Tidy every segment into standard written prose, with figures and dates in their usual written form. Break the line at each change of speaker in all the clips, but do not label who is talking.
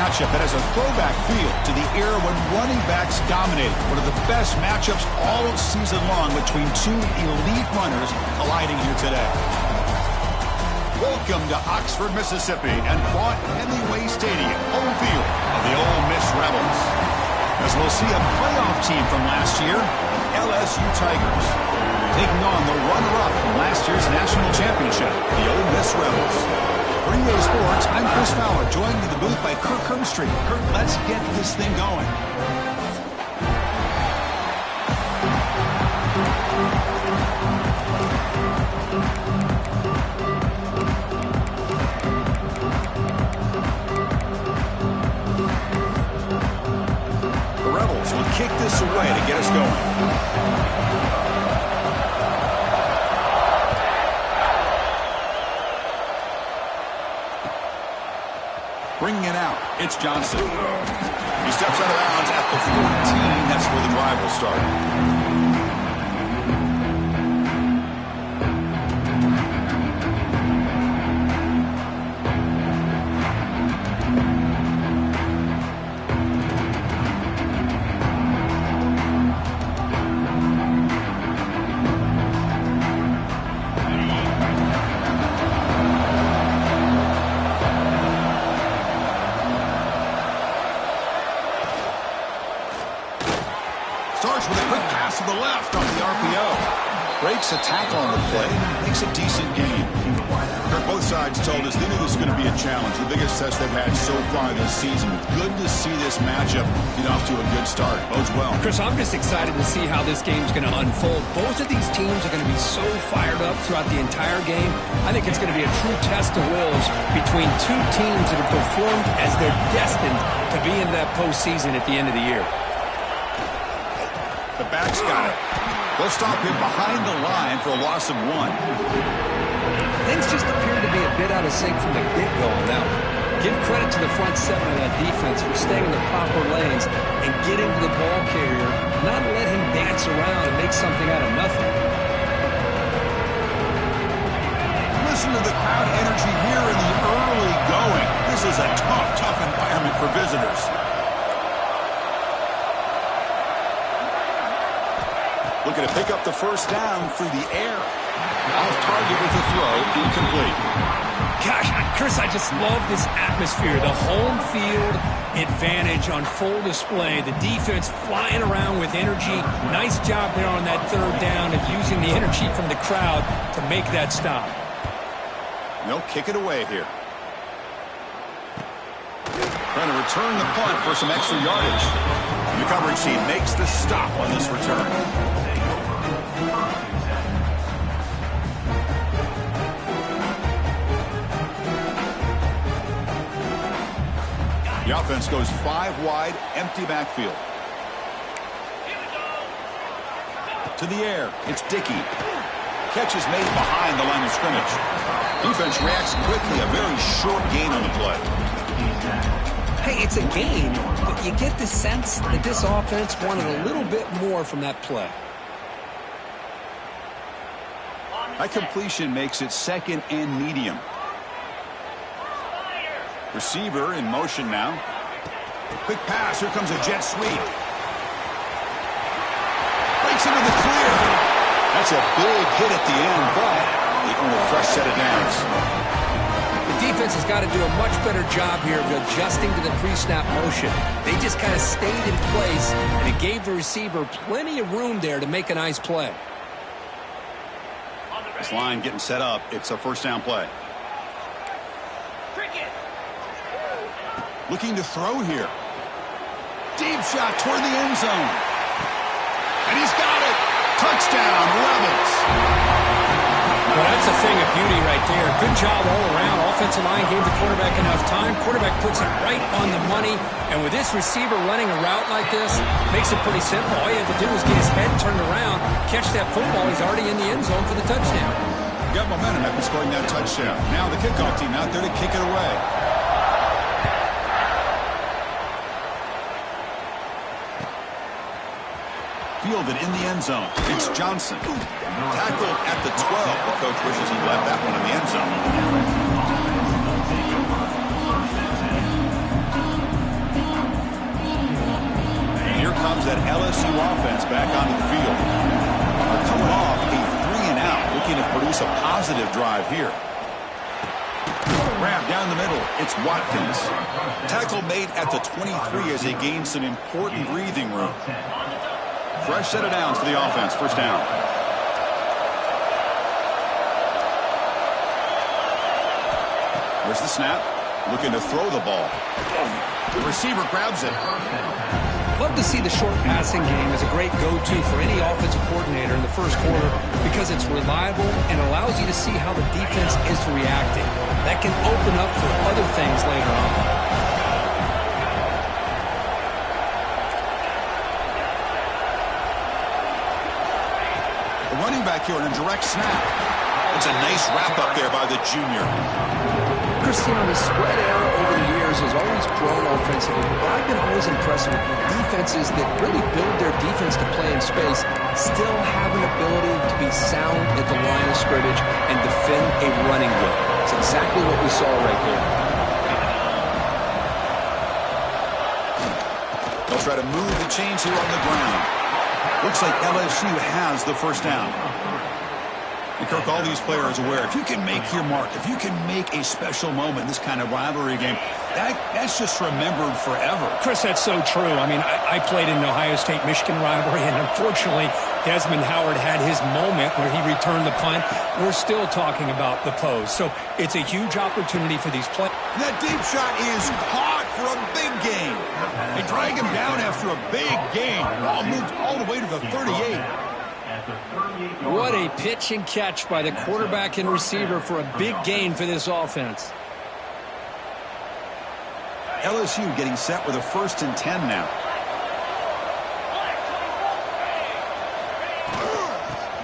matchup that has a throwback feel to the era when running backs dominated. One of the best matchups all season long between two elite runners colliding here today. Welcome to Oxford, Mississippi, and Vaught-Hemingway Stadium, home field of the Ole Miss Rebels. As we'll see a playoff team from last year, LSU Tigers, taking on the runner-up from last year's national championship, the Ole Miss Rebels. For EA Sports, I'm Chris Fowler, joined in the booth by Kirk Herbstreit. Kirk, let's get this thing going. The Rebels will kick this away to get us going. Bringing it out, it's Johnson. He steps out of bounds at the 14. That's where the drive will start. Starts with a quick pass to the left off the RPO. Breaks a tackle on the play. Makes a decent gain. Both sides told us they knew this was going to be a challenge. The biggest test they've had so far this season. Good to see this matchup get off to a good start. Bodes well.
Chris, I'm just excited to see how this game's going to unfold. Both of these teams are going to be so fired up throughout the entire game. I think it's going to be a true test of wills between two teams that have performed as they're destined to be in that postseason at the end of the year.
The back's got it. They'll stop him behind the line for a loss of 1.
Things just appear to be a bit out of sync from the get-go on that one. Give credit to the front seven of that defense for staying in the proper lanes and getting to the ball carrier, not let him dance around and make something out of nothing.
Listen to the crowd energy here in the early going. This is a tough environment for visitors. Looking to pick up the first down through the air. Off target with the throw, incomplete.
Gosh, Chris, I just love this atmosphere. The home field advantage on full display. The defense flying around with energy. Nice job there on that third down of using the energy from the crowd to make that stop.
They'll kick it away here. Trying to return the punt for some extra yardage. The coverage team makes the stop on this return. The offense goes 5 wide, empty backfield. To the air, it's Dickey. Catch is made behind the line of scrimmage. Defense reacts quickly, a very short gain on the play.
Hey, it's a gain, but you get the sense that this offense wanted a little bit more from that play.
That completion makes it second and medium. Receiver in motion now. Quick pass. Here comes a jet sweep. Breaks into the clear. That's a big hit at the end, but they earn a fresh set of downs.
The defense has got to do a much better job here of adjusting to the pre-snap motion. They just kind of stayed in place, and it gave the receiver plenty of room there to make a nice play.
This line getting set up. It's a first down play. Looking to throw here. Deep shot toward the end zone. And he's got it. Touchdown, Rebels.
Well, that's a thing of beauty right there. Good job all around. Offensive line gave the quarterback enough time. Quarterback puts it right on the money. And with this receiver running a route like this, makes it pretty simple. All you have to do is get his head turned around, catch that football. He's already in the end zone for the touchdown.
Got momentum after scoring that touchdown. Now the kickoff team out there to kick it away. Fielded in the end zone. It's Johnson. Tackled at the 12. The coach wishes he left that one in the end zone. LSU offense back onto the field. They're coming off a 3-and-out, looking to produce a positive drive here. Grab down the middle. It's Watkins. Tackle made at the 23 as they gain some important breathing room. Fresh set of downs for the offense. First down. Here's the snap. Looking to throw the ball. The receiver grabs it.
Love to see the short passing game as a great go-to for any offensive coordinator in the first quarter because it's reliable and allows you to see how the defense is reacting. That can open up for other things later on.
The running back here on a direct snap. It's a nice wrap up there by the junior.
Cristiano, the spread era over the years has always grown offensively, but I've been always impressed with defenses that really build their defense to play in space, still have an ability to be sound at the line of scrimmage and defend a running game. It's exactly what we saw right there.
They'll try to move the chains here on the ground. Looks like LSU has the first down. And Kirk, all these players aware, if you can make your mark, if you can make a special moment in this kind of rivalry game, that's just remembered forever.
Chris, that's so true. I mean, I played in an Ohio State-Michigan rivalry, and unfortunately, Desmond Howard had his moment where he returned the punt. We're still talking about the pose. So it's a huge opportunity for these players.
That deep shot is caught for a big gain. They drag him down after a big gain. Ball moved all the way to the 38.
What a pitch and catch by the quarterback and receiver for a big gain for this offense.
LSU getting set with a 1st and 10 now.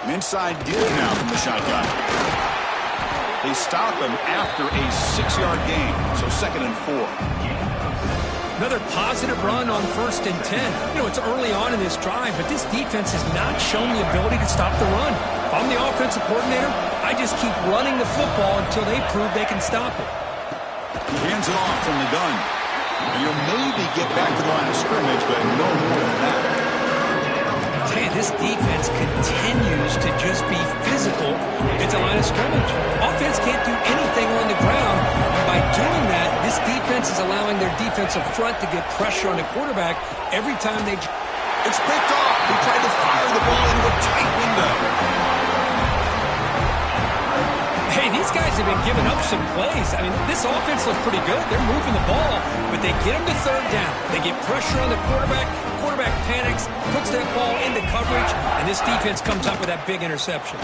An inside deal now from the shotgun. They stop him after a 6-yard gain, so 2nd and 4.
Another positive run on 1st and 10. You know, it's early on in this drive, but this defense has not shown the ability to stop the run. If I'm the offensive coordinator, I just keep running the football until they prove they can stop it.
He hands it off from the gun. You'll maybe get back to the line of scrimmage, but no more than that.
Hey, this defense continues to just be physical at the line of scrimmage. Offense can't do anything on the ground. And by doing that, this defense is allowing their defensive front to get pressure on the quarterback every time they...
It's picked off. He tried to fire the ball into a tight window.
Hey, these guys have been giving up some plays. I mean, this offense looks pretty good. They're moving the ball, but they get them to 3rd down. They get pressure on the quarterback. Quarterback panics, puts that ball into coverage, and this defense comes up with that big interception.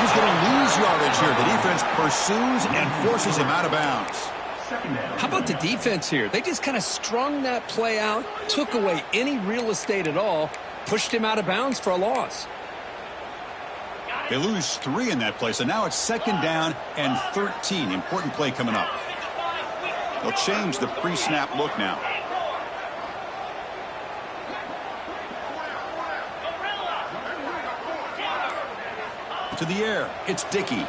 He's going to lose yardage here. The defense pursues and forces him out of bounds.
How about the defense here? They just kind of strung that play out, took away any real estate at all, pushed him out of bounds for a loss.
They lose 3 in that play, so now it's 2nd down and 13. Important play coming up. They'll change the pre-snap look now. To the air, it's Dickey.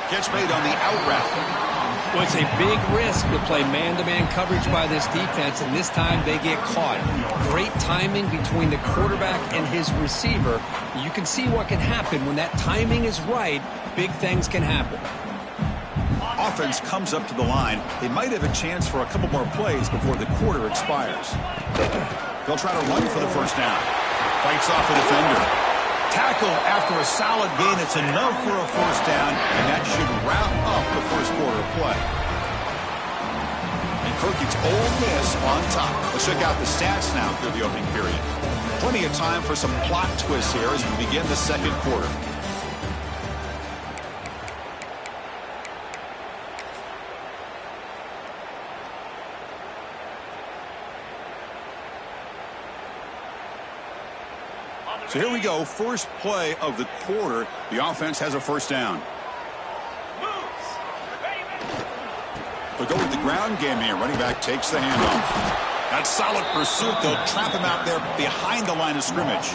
Catch made on the out route.
Well, it's a big risk to play man-to-man coverage by this defense, and this time they get caught. Great timing between the quarterback and his receiver. You can see what can happen when that timing is right. Big things can happen.
Offense comes up to the line. They might have a chance for a couple more plays before the quarter expires. They'll try to run for the 1st down. Fights off a defender. Tackle after a solid gain. It's enough for a 1st down, and that should wrap up the first quarter play. And Kirk, it's Ole Miss on top. Let's check out the stats now through the opening period. Plenty of time for some plot twists here as we begin the 2nd quarter. So here we go, first play of the quarter. The offense has a 1st down. They'll go with the ground game here. Running back takes the handoff. That's solid pursuit. They'll trap him out there behind the line of scrimmage.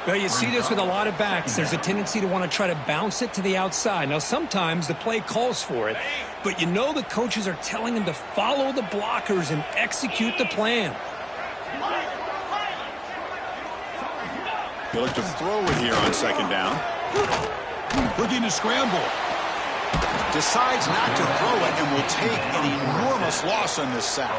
Well, you see this with a lot of backs. There's a tendency to want to try to bounce it to the outside. Now, sometimes the play calls for it, but you know the coaches are telling them to follow the blockers and execute the plan.
He'll look to throw it here on second down. Looking to scramble. Decides not to throw it and will take an enormous loss on this sack.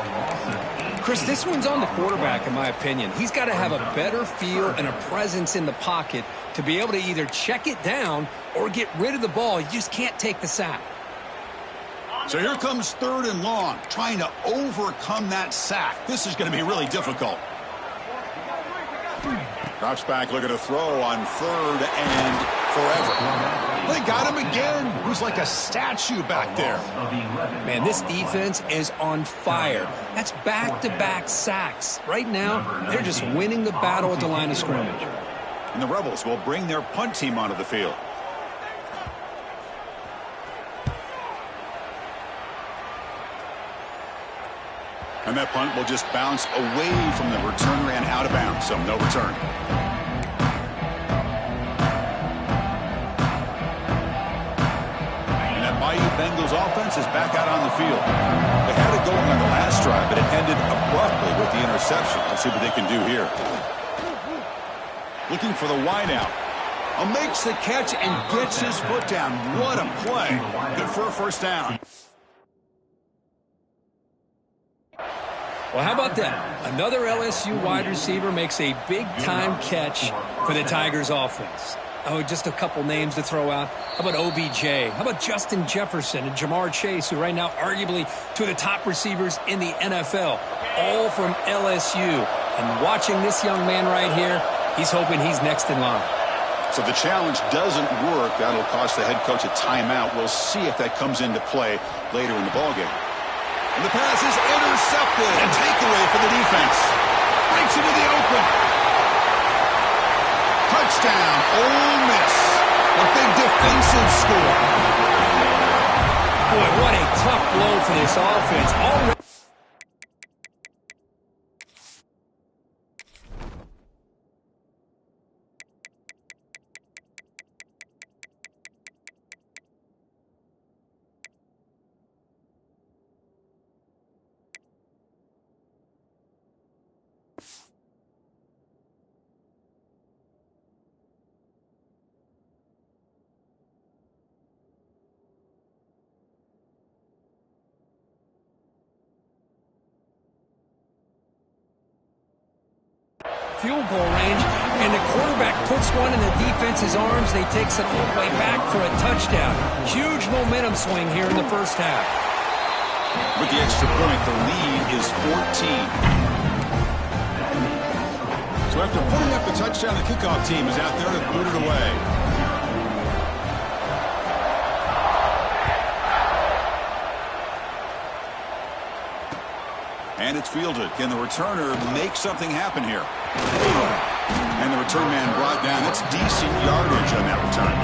Chris, this one's on the quarterback, in my opinion. He's got to have a better feel and a presence in the pocket to be able to either check it down or get rid of the ball. You just can't take the sack.
So here comes 3rd and long, trying to overcome that sack. This is going to be really difficult. Drops back, looking to throw on 3rd and forever. They got him again. He's like a statue back there.
Man, this defense is on fire. That's back-to-back sacks. Right now, they're just winning the battle at the line of scrimmage.
And the Rebels will bring their punt team onto the field. And that punt will just bounce away from the returner and out of bounds, so no return. Bengals offense is back out on the field. They had it going on the last drive, but it ended abruptly with the interception. Let's see what they can do here. Looking for the wideout. Makes the catch and gets his foot down. What a play. Good for a first down.
Well, how about that? Another LSU wide receiver makes a big-time catch for the Tigers offense. Oh, just a couple names to throw out. How about OBJ? How about Justin Jefferson and Jamar Chase, who right now arguably two of the top receivers in the NFL, all from LSU. And watching this young man right here, he's hoping he's next in line.
So the challenge doesn't work. That'll cost the head coach a timeout. We'll see if that comes into play later in the ballgame. And the pass is intercepted. A takeaway for the defense. Breaks into the open. Touchdown, Ole Miss. A big defensive score.
Boy, what a tough blow for this offense. Already field goal range, and the quarterback puts one in the defense's arms. They takes it all the way back for a touchdown. Huge momentum swing here in the first half.
With the extra point, the lead is 14. So after putting up the touchdown, the kickoff team is out there to boot it away. And it's fielded. Can the returner make something happen here? And the return man brought down. That's decent yardage on that return.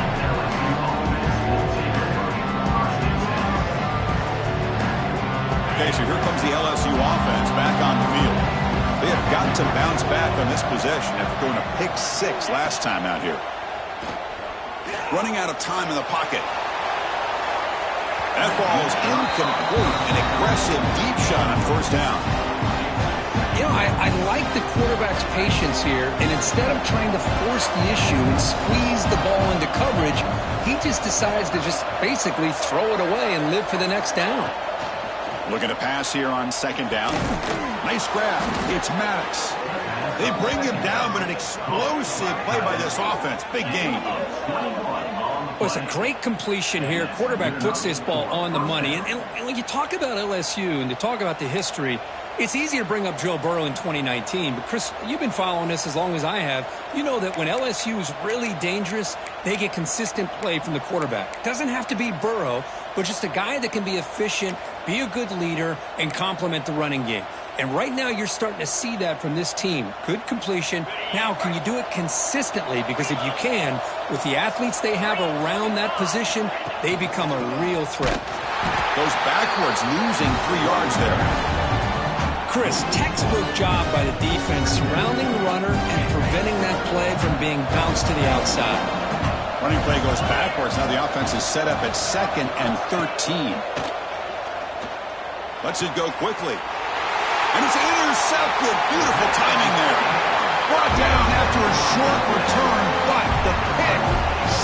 Okay, so here comes the LSU offense back on the field. They have got to bounce back on this possession after going a pick 6 last time out here. Running out of time in the pocket. That ball is incomplete. An aggressive deep shot on first down.
You know, I like the quarterback's patience here, and instead of trying to force the issue and squeeze the ball into coverage, he just decides to just basically throw it away and live for the next down.
Looking to pass here on second down. Nice grab. It's Maddox. They bring him down, but an explosive play by this offense. Big gain.
Well, it's a great completion here. Quarterback puts this ball on the money. And when you talk about LSU and you talk about the history, it's easy to bring up Joe Burrow in 2019. But, Chris, you've been following this as long as I have. You know that when LSU is really dangerous, they get consistent play from the quarterback. Doesn't have to be Burrow, but just a guy that can be efficient, be a good leader, and complement the running game. And right now you're starting to see that from this team. Good completion. Now, can you do it consistently? Because if you can, with the athletes they have around that position, they become a real threat.
Goes backwards, losing 3 yards there.
Chris, textbook job by the defense surrounding the runner and preventing that play from being bounced to the outside.
Running play goes backwards. Now the offense is set up at 2nd and 13. Lets it go quickly. And it's intercepted. Beautiful timing there. Brought down after a short return, but the pick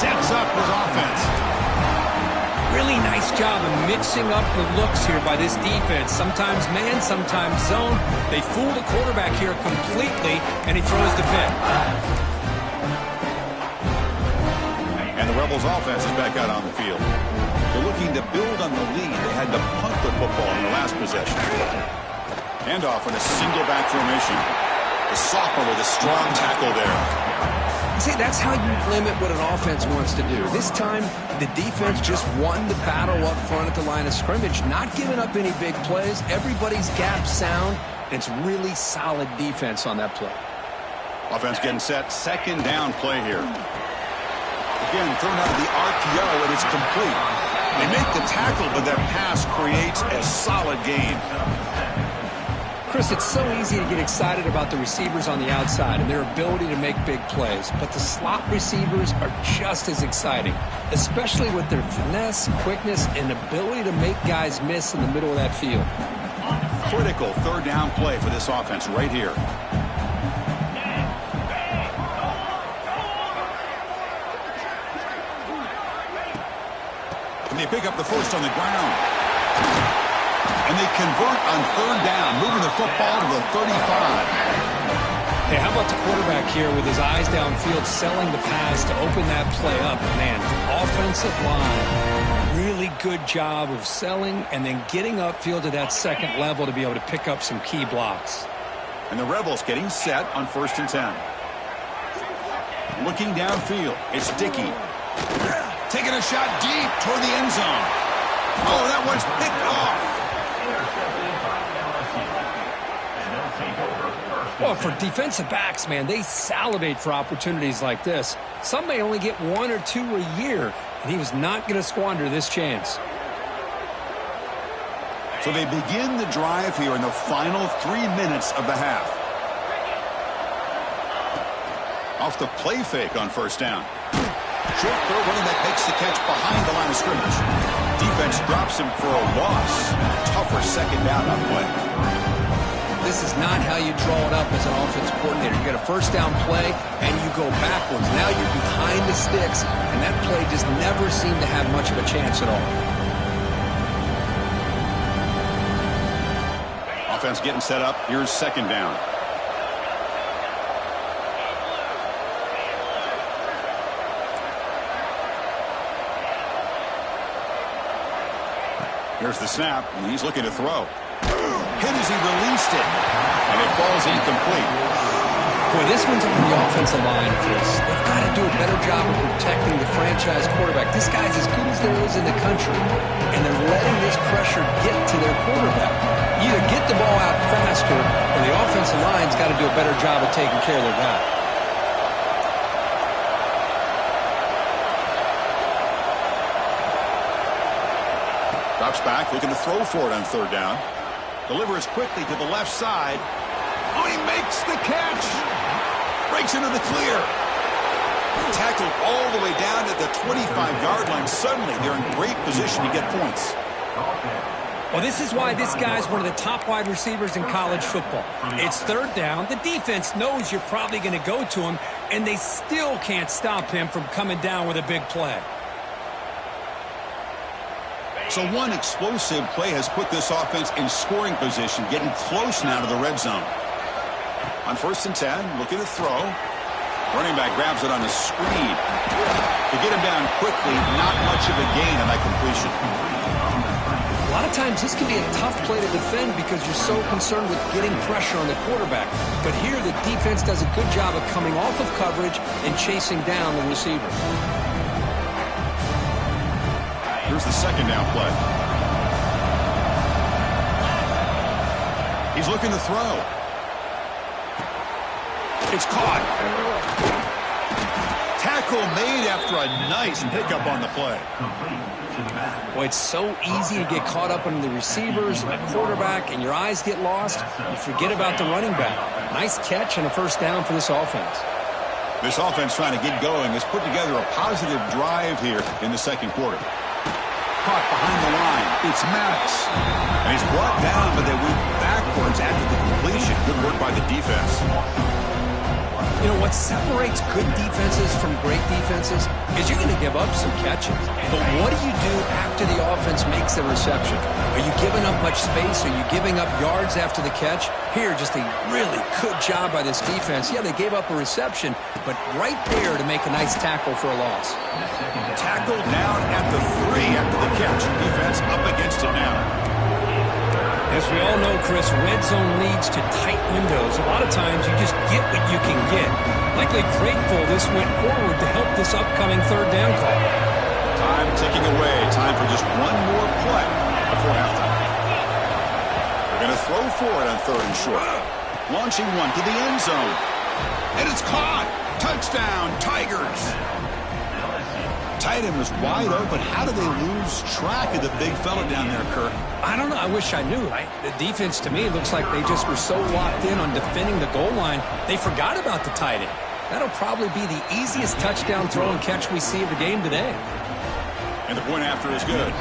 sets up his offense.
Really nice job of mixing up the looks here by this defense. Sometimes man, sometimes zone. They fool the quarterback here completely, and he throws the pick.
And the Rebels offense is back out on the field. They're looking to build on the lead. They had to punt the football in the last possession. Handoff in a single back formation. The sophomore with a strong tackle there.
See, that's how you limit what an offense wants to do. This time, the defense just won the battle up front at the line of scrimmage, not giving up any big plays. Everybody's gap sound. It's really solid defense on that play.
Offense getting set. 2nd down play here. Again, thrown out of the RPO, and it's complete. They make the tackle, but that pass creates a solid gain.
Chris, it's so easy to get excited about the receivers on the outside and their ability to make big plays, but the slot receivers are just as exciting, especially with their finesse, quickness, and ability to make guys miss in the middle of that field.
Critical 3rd down play for this offense right here. And they pick up the first on the ground. And they convert on 3rd down, moving the football to the 35.
Hey, how about the quarterback here with his eyes downfield, selling the pass to open that play up? Man, offensive line, really good job of selling and then getting upfield to that 2nd level to be able to pick up some key blocks.
And the Rebels getting set on 1st and 10. Looking downfield, it's Dickey. Taking a shot deep toward the end zone. Oh, that one's picked off.
Well, for defensive backs, man, they salivate for opportunities like this. Some may only get 1 or 2 a year, and he was not going to squander this chance.
So they begin the drive here in the final 3 minutes of the half. Off the play fake on 1st down. Short throw, running back makes the catch behind the line of scrimmage. Defense drops him for a loss. Tougher 2nd down on play.
This is not how you draw it up as an offensive coordinator. You get a 1st down play, and you go backwards. Now you're behind the sticks, and that play just never seemed to have much of a chance at all.
Offense getting set up. Here's 2nd down. Here's the snap, and he's looking to throw. Hit as he released it, and it falls incomplete.
Boy, this one's on the offensive line, Chris. They've got to do a better job of protecting the franchise quarterback. This guy's as good as there is in the country, and they're letting this pressure get to their quarterback. Either get the ball out faster, or the offensive line's got to do a better job of taking care of their guy.
Drops back, looking to throw for it on 3rd down. Delivers quickly to the left side. Oh, he makes the catch. Breaks into the clear. Tackled all the way down at the 25-yard line. Suddenly, they're in great position to get points.
Well, this is why this guy's one of the top wide receivers in college football. It's 3rd down. The defense knows you're probably going to go to him, and they still can't stop him from coming down with a big play.
So one explosive play has put this offense in scoring position, getting close now to the red zone. On 1st and 10, looking to throw. Running back grabs it on a screen. To get him down quickly, not much of a gain on that completion.
A lot of times this can be a tough play to defend because you're so concerned with getting pressure on the quarterback. But here the defense does a good job of coming off of coverage and chasing down the receiver.
Here's the 2nd down play. He's looking to throw. It's caught. Tackle made after a nice pickup on the play.
Boy, it's so easy to get caught up in the receivers and the quarterback, and your eyes get lost. You forget about the running back. Nice catch and a first down for this offense.
This offense trying to get going has put together a positive drive here in the second quarter. Caught behind the line. It's Maddox. And he's brought down, but they went backwards after the completion. Good work by the defense.
You know, what separates good defenses from great defenses is you're going to give up some catches. But what do you do after the offense makes the reception? Are you giving up much space? Are you giving up yards after the catch? Here, just a really good job by this defense. Yeah, they gave up a reception, but right there to make a nice tackle for a loss.
Tackled down at the 3 after the catch. Defense up against it now.
As we all know, Chris, red zone leads to tight windows. A lot of times you just get what you can get. Likely grateful this went forward to help this upcoming third down call.
Time ticking away. Time for just one more play before halftime. They're going to throw for it on 3rd and short. Launching one to the end zone. And it's caught. Touchdown, Tigers. Tight end was wide open. How do they lose track of the big fella down there, Kirk?
I don't know. I wish I knew. The defense, to me, looks like they just were so locked in on defending the goal line, they forgot about the tight end. That'll probably be the easiest touchdown throw and catch we see of the game today.
And the point after is good.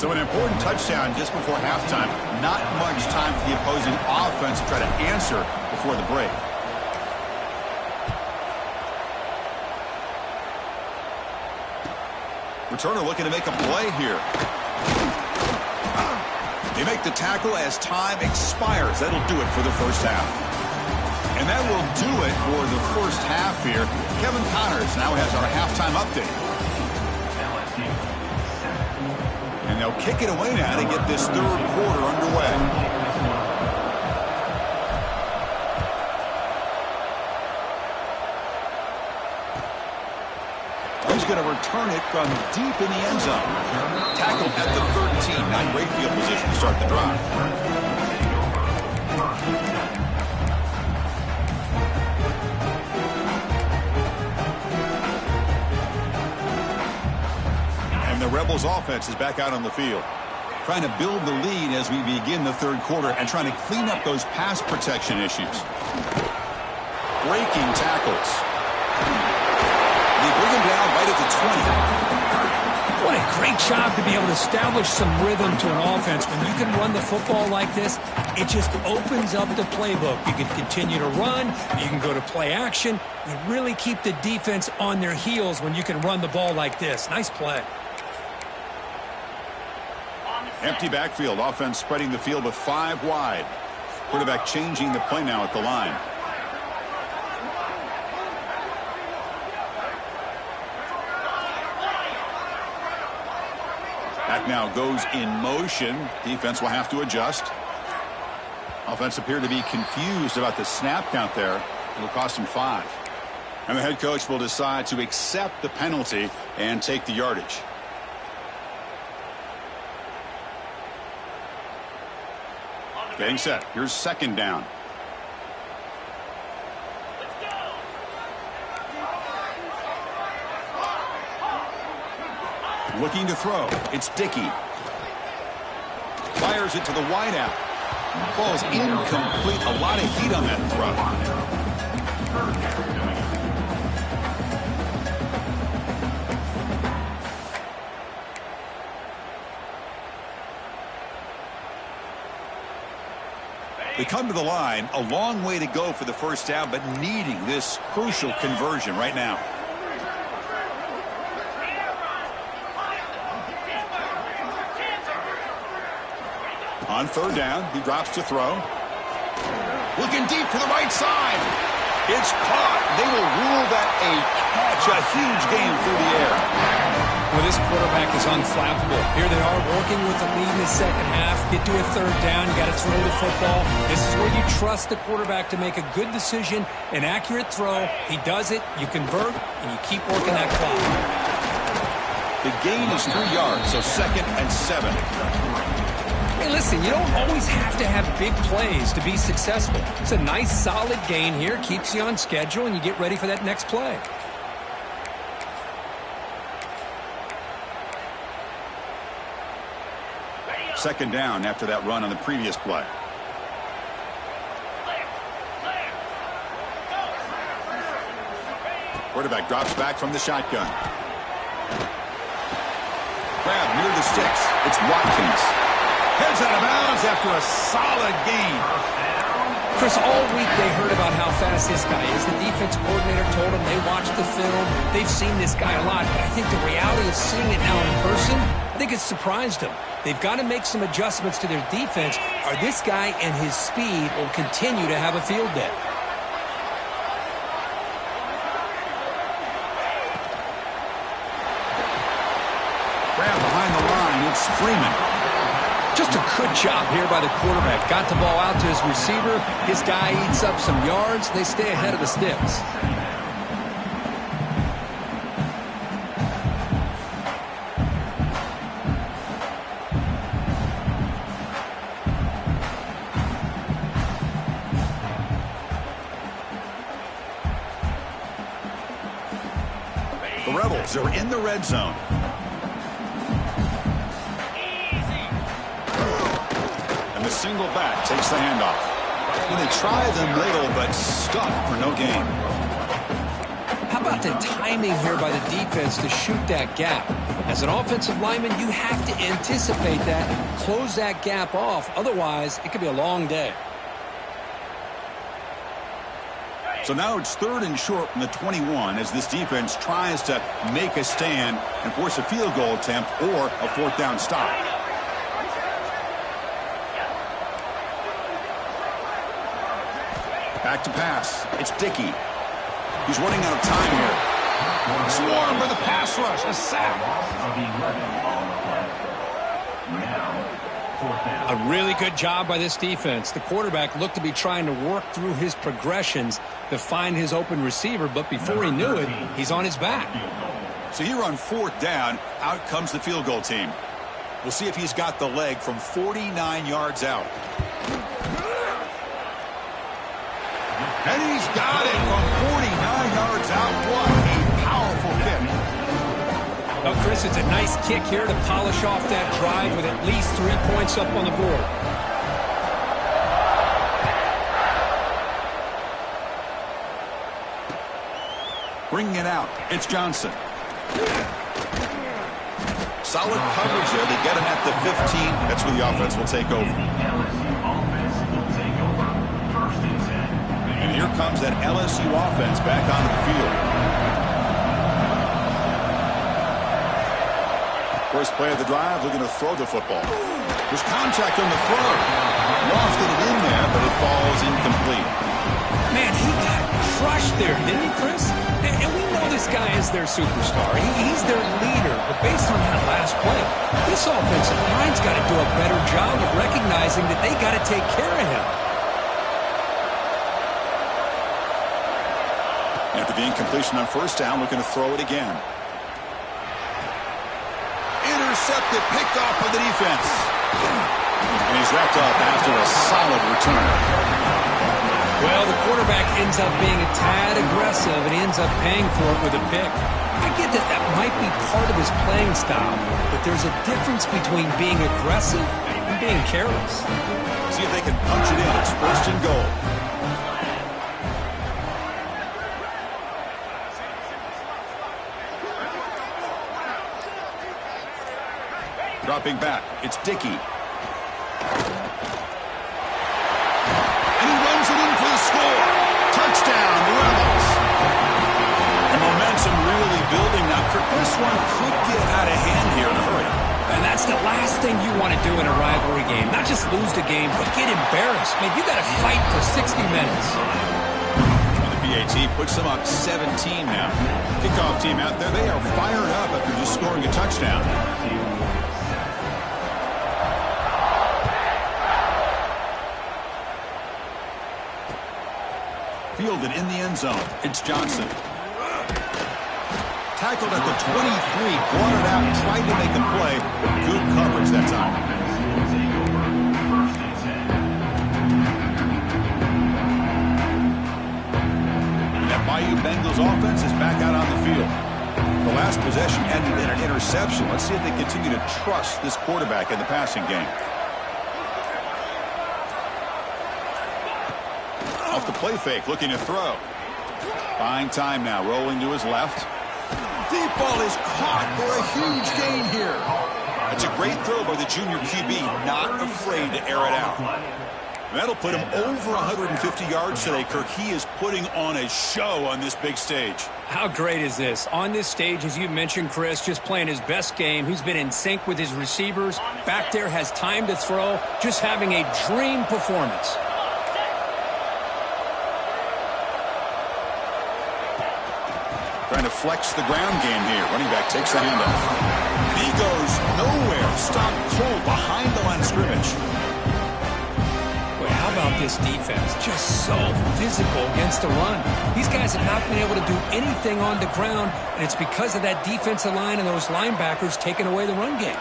So an important touchdown just before halftime. Not much time for the opposing offense to try to answer before the break. Returner looking to make a play here. They make the tackle as time expires. That'll do it for the first half. And that will do it for the first half here. Kevin Connors now has our halftime update. And they'll kick it away now to get this third quarter underway. He's going to return it from deep in the end zone. Tackle at the 13. Not great field position to start the drive. And the Rebels offense is back out on the field. Trying to build the lead as we begin the third quarter and trying to clean up those pass protection issues. Breaking tackles. They bring him down right at the 20.
What a great job to be able to establish some rhythm to an offense. When you can run the football like this, it just opens up the playbook. You can continue to run. You can go to play action. You really keep the defense on their heels when you can run the ball like this. Nice play.
Empty backfield. Offense spreading the field with 5 wide. Quarterback changing the play now at the line. Back now goes in motion. Defense will have to adjust. Offense appeared to be confused about the snap count there. It'll cost him 5. And the head coach will decide to accept the penalty and take the yardage. Getting set. Here's 2nd down. Looking to throw. It's Dickey. Fires it to the wideout. Ball's incomplete. A lot of heat on that throw. They come to the line. A long way to go for the first down, but needing this crucial conversion right now. On 3rd down, he drops to throw. Looking deep to the right side. It's caught. They will rule that a catch. A huge game through the air.
Well, this quarterback is unflappable. Here they are working with the lead in the second half. Get to a 3rd down. You got to throw the football. This is where you trust the quarterback to make a good decision, an accurate throw. He does it. You convert, and you keep working that clock.
The gain is 3 yards, so 2nd and 7.
Hey, listen, you don't always have to have big plays to be successful. It's a nice, solid gain here. Keeps you on schedule, and you get ready for that next play.
second down after that run on the previous play. Quarterback drops back from the shotgun. Grab near the sticks. It's Watkins. Heads out of bounds after a solid gain.
Chris, all week they heard about how fast this guy is. The defense coordinator told them they watched the film. They've seen this guy a lot. But I think the reality of seeing it now in person, I think it's surprised them. They've got to make some adjustments to their defense, or this guy and his speed will continue to have a field day.
Grab behind the line. It's Freeman.
Just a good job here by the quarterback. Got the ball out to his receiver. His guy eats up some yards. They stay ahead of the sticks.
The Rebels are in the red zone. The single back takes the handoff. And they try them little, but stuck for no gain.
How about the timing here by the defense to shoot that gap? As an offensive lineman, you have to anticipate that, close that gap off. Otherwise, it could be a long day.
So now it's 3rd and short from the 21 as this defense tries to make a stand and force a field goal attempt or a 4th down stop. Back to pass. It's Dickey. He's running out of time here. Swarm for the pass rush. A sack.
A really good job by this defense. The quarterback looked to be trying to work through his progressions to find his open receiver, but before he knew it, he's on his back.
So here on 4th down, out comes the field goal team. We'll see if he's got the leg from 49 yards out. And he's got it from 49 yards out. What a powerful kick.
Well, Chris, it's a nice kick here to polish off that drive with at least 3 points up on the board.
Bringing it out. It's Johnson. Solid coverage there. They get him at the 15. That's where the offense will take over. And here comes that LSU offense back onto the field. First play of the drive, looking to throw the football. There's contact on the throw. Lofted it in there, but it falls incomplete.
Man, he got crushed there, didn't he, Chris? And we know this guy is their superstar. He's their leader. But based on that last play, this offensive line's got to do a better job of recognizing that they got to take care of him.
After the incompletion on first down, looking to throw it again. Intercepted, picked off by the defense. And he's wrapped up after a solid return.
Well, the quarterback ends up being a tad aggressive, and he ends up paying for it with a pick. I get that that might be part of his playing style, but there's a difference between being aggressive and being careless.
See if they can punch it in. It's 1st and goal. Dropping back, it's Dickey. And he runs it in for the score. Touchdown, the Rebels. The momentum really building now. This one could get out of hand here in a hurry.
And that's the last thing you want to do in a rivalry game. Not just lose the game, but get embarrassed. Man, you got to fight for 60 minutes.
And the PAT puts them up 17 now. Kickoff team out there, they are fired up after just scoring a touchdown. Fielded in the end zone. It's Johnson. Tackled at the 23. Brought it out and tried to make a play. Good coverage that time. And that Bayou Bengals offense is back out on the field. The last possession ended in an interception. Let's see if they continue to trust this quarterback in the passing game. off the play fake, looking to throw. Buying time now, rolling to his left. Deep ball is caught for a huge gain here. That's a great throw by the junior QB, not afraid to air it out. That'll put him over 150 yards today, Kirk. He is putting on a show on this big stage.
How great is this? On this stage, as you mentioned, Chris, just playing his best game. He's been in sync with his receivers. Back there, has time to throw. Just having a dream performance.
Trying to flex the ground game here. Running back takes the handoff. He goes nowhere. Stopped cold behind the line of scrimmage.
How about this defense? Just so physical against the run. These guys have not been able to do anything on the ground, and it's because of that defensive line and those linebackers taking away the run game.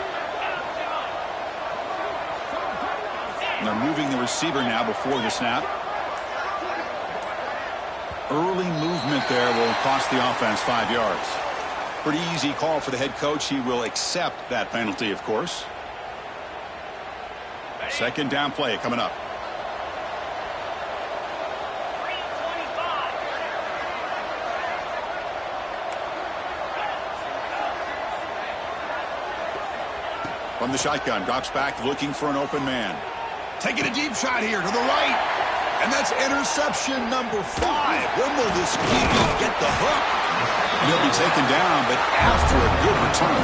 And they're moving the receiver now before the snap. Early movement there will cost the offense 5 yards. Pretty easy call for the head coach. He will accept that penalty, of course. Second down play coming up. From the shotgun, drops back looking for an open man. Taking a deep shot here to the right. And that's interception number 5. When will this QB get the hook? He'll be taken down, but after a good return.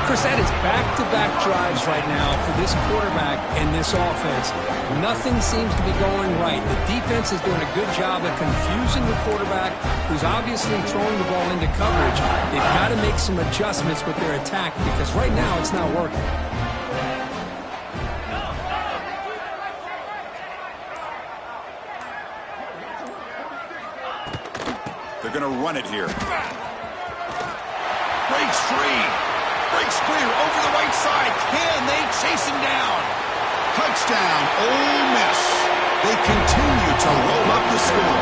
Chris, that is back-to-back drives right now for this quarterback and this offense. Nothing seems to be going right. The defense is doing a good job of confusing the quarterback, who's obviously throwing the ball into coverage. They've got to make some adjustments with their attack because right now it's not working.
They're going to run it here. Breaks free. Breaks clear over the right side. Can they chase him down? Touchdown, Ole Miss. They continue to roll up the score.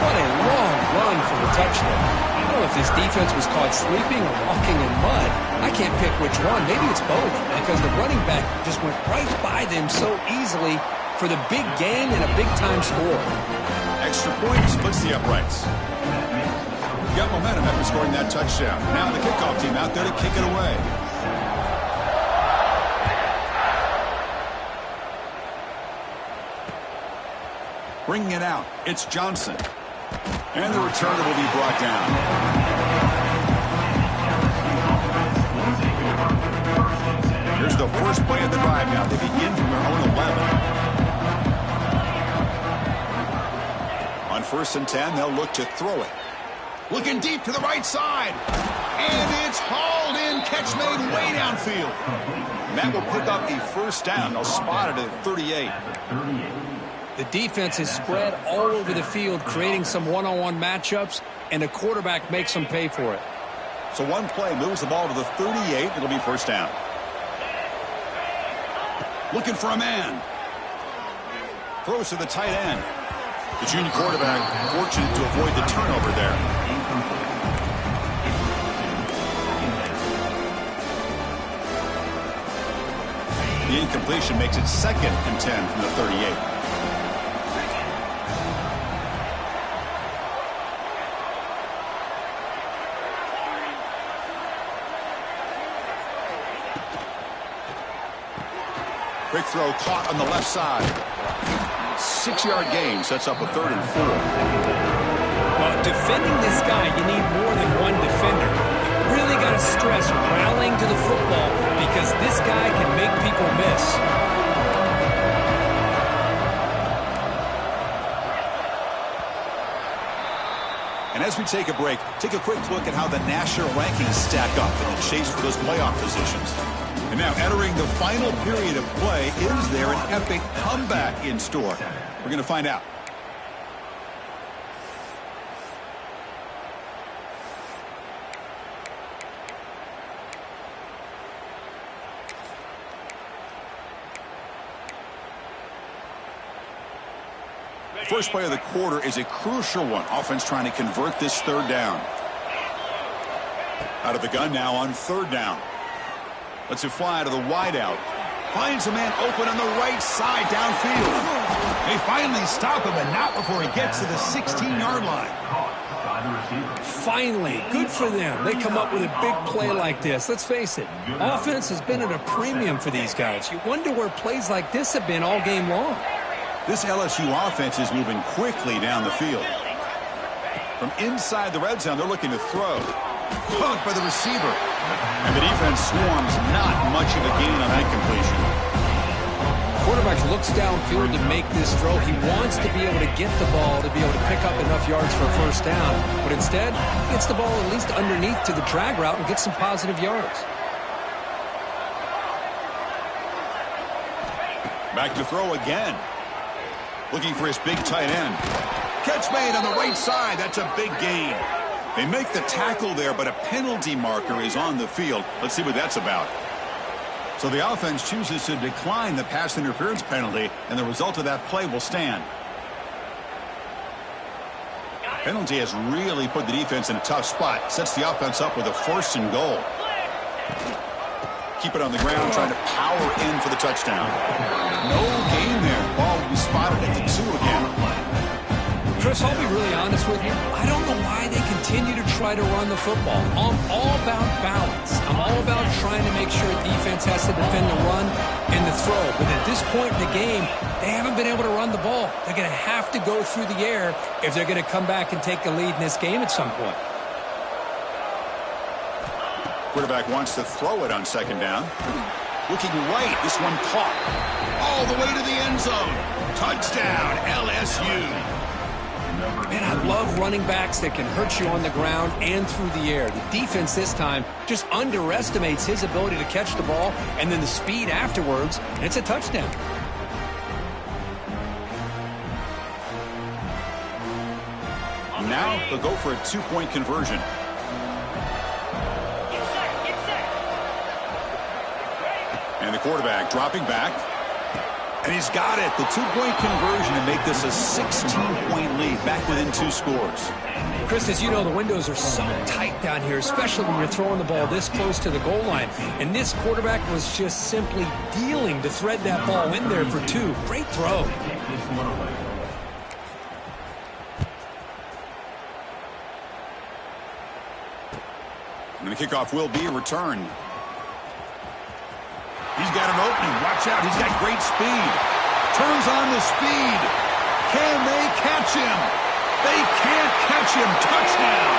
What a long run for the touchdown. I don't know if this defense was caught sleeping or walking in mud. I can't pick which one. Maybe it's both because the running back just went right by them so easily for the big gain and a big-time score.
Extra point splits the uprights. Got momentum after scoring that touchdown. Now the kickoff team out there to kick it away. Bringing it out, it's Johnson. And the returner will be brought down. Here's the first play of the drive now. They begin from their own 11. On 1st and 10, they'll look to throw it. Looking deep to the right side. And it's hauled in. Catch made way downfield. And that will pick up a first down. They'll spot it at 38.
The defense is spread all over the field, creating some one-on-one matchups, and the quarterback makes them pay for it.
So one play moves the ball to the 38. It'll be first down. Looking for a man. Throws to the tight end. The junior quarterback fortunate to avoid the turnover there. The incompletion makes it 2nd and 10 from the 38. Quick throw caught on the left side. 6-yard gain sets up a 3rd and 4.
Well, defending this guy, you need more than one defender. You really got to stress rallying to the football because this guy can make people miss.
And as we take a break, take a quick look at how the national rankings stack up in the chase for those playoff positions. And now entering the final period of play, is there an epic comeback in store? We're going to find out. First play of the quarter is a crucial one. Offense trying to convert this 3rd down. Out of the gun now on 3rd down. Lets it fly to the wideout. Finds a man open on the right side downfield. They finally stop him, and not before he gets to the 16-yard line.
Finally, good for them. They come up with a big play like this. Let's face it, offense has been at a premium for these guys. You wonder where plays like this have been all game long.
This LSU offense is moving quickly down the field. From inside the red zone, they're looking to throw. Caught by the receiver. And the defense swarms, not much of a gain on that completion.
Quarterback looks downfield to make this throw. He wants to be able to get the ball to be able to pick up enough yards for a first down. But instead, he gets the ball at least underneath to the drag route and gets some positive yards.
Back to throw again. Looking for his big tight end. Catch made on the right side. That's a big gain. They make the tackle there, but a penalty marker is on the field. Let's see what that's about. So the offense chooses to decline the pass interference penalty, and the result of that play will stand. Penalty has really put the defense in a tough spot. Sets the offense up with a 1st and goal. Keep it on the ground, trying to power in for the touchdown. No gain there. Ball will be spotted at the 2 again.
Chris, I'll be really honest with you. I don't know why they continue to try to run the football. I'm all about balance. I'm all about trying to make sure defense has to defend the run and the throw. But at this point in the game, they haven't been able to run the ball. They're going to have to go through the air if they're going to come back and take the lead in this game at some point.
Quarterback wants to throw it on 2nd down. Looking right. This one caught. All the way to the end zone. Touchdown, LSU.
Man, I love running backs that can hurt you on the ground and through the air. The defense this time just underestimates his ability to catch the ball and then the speed afterwards, and it's a touchdown.
Now they'll go for a 2-point conversion. And the quarterback dropping back. And he's got it. The 2-point conversion to make this a 16-point lead, back within 2 scores.
Chris, as you know, the windows are so tight down here, especially when you're throwing the ball this close to the goal line. And this quarterback was just simply dealing to thread that ball in there for 2. Great throw.
And the kickoff will be returned. He's got an opening. Watch out. He's got great speed. Turns on the speed. Can they catch him? They can't catch him. Touchdown.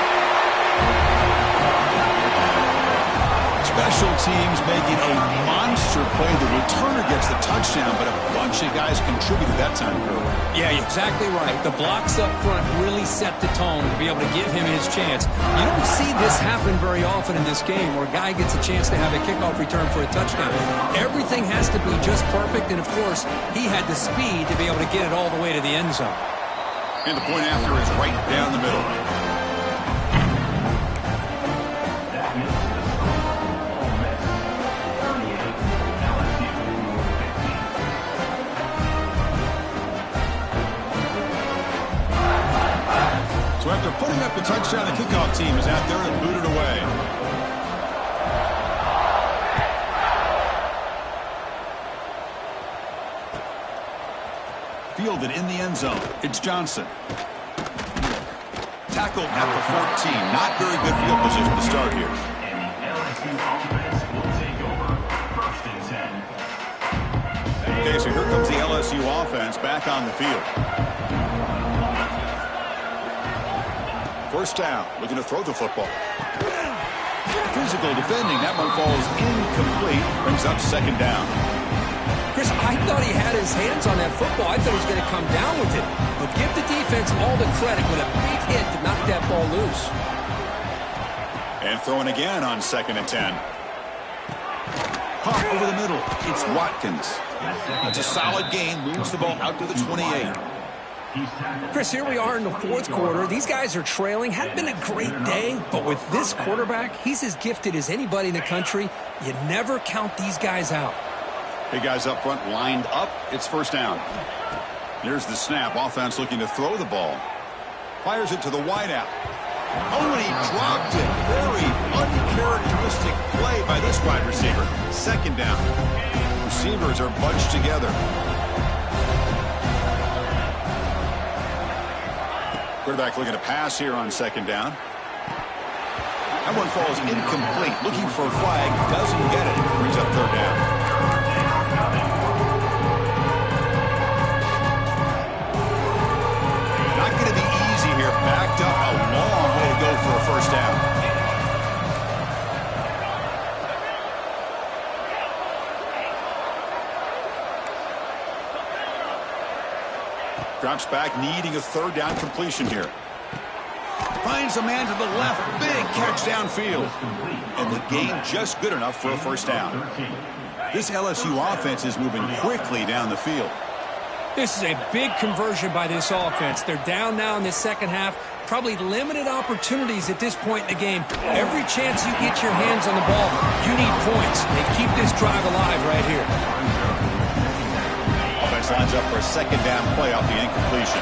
Special teams making a monster play. The returner gets the touchdown, but a bunch of guys contributed that time, Kirk.
Yeah, exactly right. The blocks up front really set the tone to be able to give him his chance. You don't see this happen very often in this game where a guy gets a chance to have a kickoff return for a touchdown. Everything has to be just perfect, and of course, he had the speed to be able to get it all the way to the end zone.
And the point after is right down the middle. So after putting up the touchdown, the kickoff team is out there and booted away. Fielded in the end zone. It's Johnson. Tackled at the 14. Not very good field position to start here. Okay, so here comes the LSU offense back on the field. First down, looking to throw the football. Physical defending, that one falls incomplete, brings up 2nd down.
Chris, I thought he had his hands on that football. I thought he was going to come down with it. But give the defense all the credit with a big hit to knock that ball loose.
And throwing again on 2nd and 10. Pop over the middle. It's Watkins. It's a solid gain, moves the ball out to the 28.
Chris, here we are in the 4th quarter. These guys are trailing. Hadn't been a great day, but with this quarterback, he's as gifted as anybody in the country. You never count these guys out.
Big guys up front lined up. It's first down. Here's the snap. Offense looking to throw the ball. Fires it to the wideout. Oh, and he dropped it. Very uncharacteristic play by this wide receiver. 2nd down. receivers are bunched together. Quarterback looking to pass here on second down. That one falls incomplete. Looking for a flag. Doesn't get it. Brings up third down. Not going to be easy here. Backed up a long way to go for a first down. Drops back, needing a third down completion here. Finds a man to the left. Big catch downfield. And the gain just good enough for a first down. This LSU offense is moving quickly down the field.
This is a big conversion by this offense. They're down now in the second half. Probably limited opportunities at this point in the game. Every chance you get your hands on the ball, you need points. They keep this drive alive right here.
Offense lines up for a second down play off the incompletion.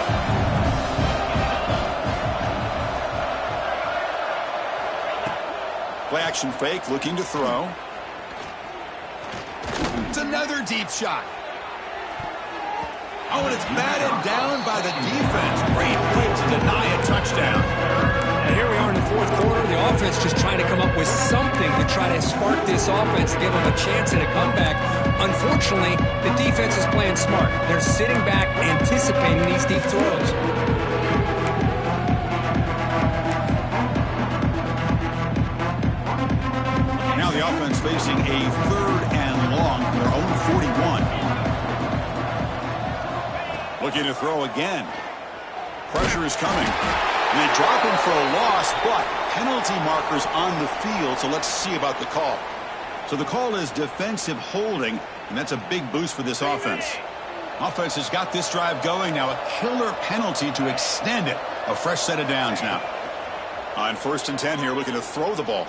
Play action fake, looking to throw. It's another deep shot. Oh, and it's batted down by the defense. Great play to deny a touchdown.
And here we are in the fourth quarter. The offense just trying to come up with something to try to spark this offense, give them a chance at a comeback. Unfortunately, the defense is playing smart. They're sitting back, anticipating these deep throws.
Now the offense facing a third and long from their own 41. Looking to throw again. Pressure is coming. And they drop him for a loss, but penalty markers on the field, so let's see about the call. So the call is defensive holding, and that's a big boost for this offense. Offense has got this drive going. Now a killer penalty to extend it. A fresh set of downs now. On 1st and 10 here, looking to throw the ball.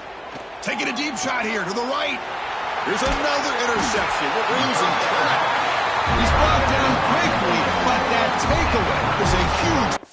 Taking a deep shot here to the right. Here's another interception. We're losing track. He's brought down quickly, but that takeaway is a huge